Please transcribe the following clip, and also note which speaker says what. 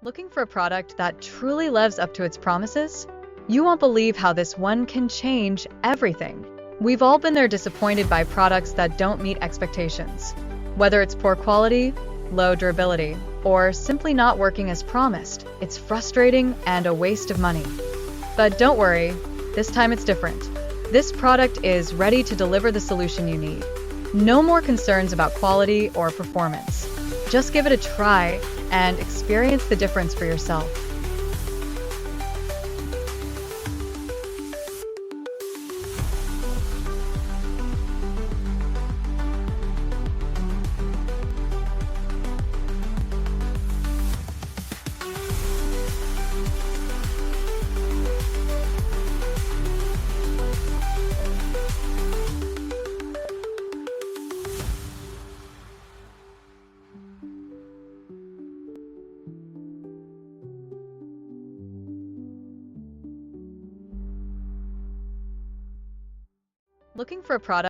Speaker 1: Looking for a product that truly lives up to its promises? You won't believe how this one can change everything. We've all been there, disappointed by products that don't meet expectations. Whether it's poor quality, low durability, or simply not working as promised, it's frustrating and a waste of money. But don't worry, this time it's different. This product is ready to deliver the solution you need. No more concerns about quality or performance. Just give it a try and experience the difference for yourself. Looking for a product